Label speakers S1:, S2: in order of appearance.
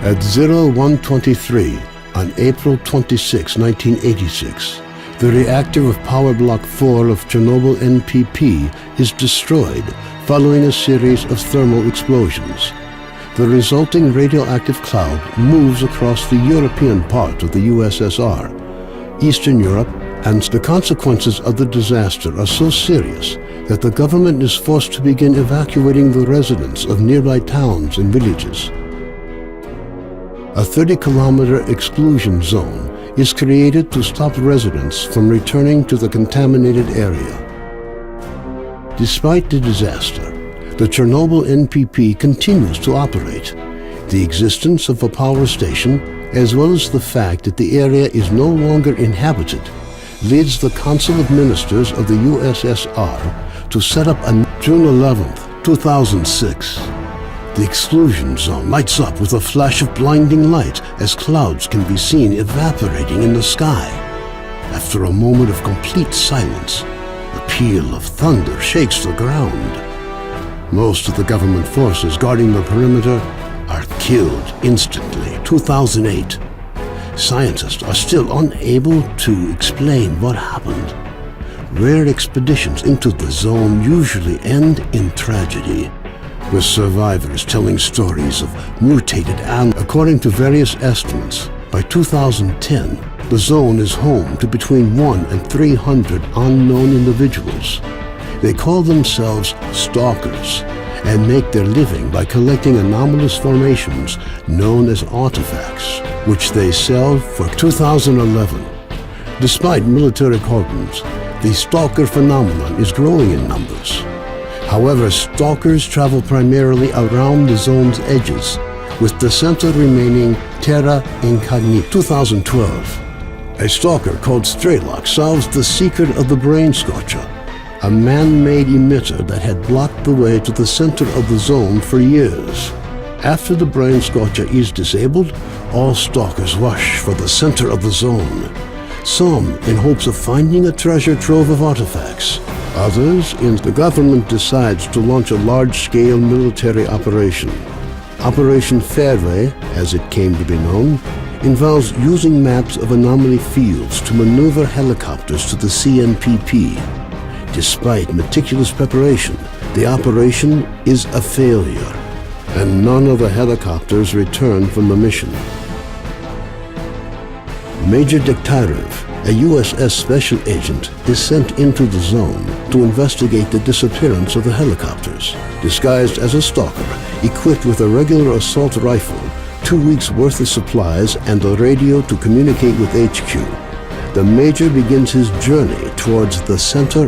S1: At 0123 on April 26, 1986, the reactor of Power Block 4 of Chernobyl NPP is destroyed following a series of thermal explosions. The resulting radioactive cloud moves across the European part of the USSR, Eastern Europe, and the consequences of the disaster are so serious that the government is forced to begin evacuating the residents of nearby towns and villages. A 30-kilometer exclusion zone is created to stop residents from returning to the contaminated area. Despite the disaster, the Chernobyl NPP continues to operate. The existence of a power station, as well as the fact that the area is no longer inhabited, leads the Council of Ministers of the USSR to set up on June 11, 2006. The exclusion zone lights up with a flash of blinding light as clouds can be seen evaporating in the sky. After a moment of complete silence, a peal of thunder shakes the ground. Most of the government forces guarding the perimeter are killed instantly. 2008. Scientists are still unable to explain what happened. Rare expeditions into the zone usually end in tragedy, with survivors telling stories of mutated animals. According to various estimates, by 2010, the zone is home to between 100 and 300 unknown individuals. They call themselves stalkers and make their living by collecting anomalous formations known as artifacts, which they sell for 2011. Despite military cordons, the stalker phenomenon is growing in numbers. However, stalkers travel primarily around the zone's edges, with the center remaining terra incognita. 2012, a stalker called S.T.A.L.K.E.R solves the secret of the brain scorcher, a man-made emitter that had blocked the way to the center of the zone for years. After the brain scorcher is disabled, all stalkers rush for the center of the zone, some in hopes of finding a treasure trove of artifacts. Others, the government decides to launch a large-scale military operation. Operation Fairway, as it came to be known, involves using maps of anomaly fields to maneuver helicopters to the CNPP. Despite meticulous preparation, the operation is a failure, and none of the helicopters return from the mission. Major S.T.A.L.K.E.R, a USS special agent, is sent into the zone to investigate the disappearance of the helicopters. Disguised as a stalker, equipped with a regular assault rifle, 2 weeks' worth of supplies, and a radio to communicate with HQ, the Major begins his journey towards the center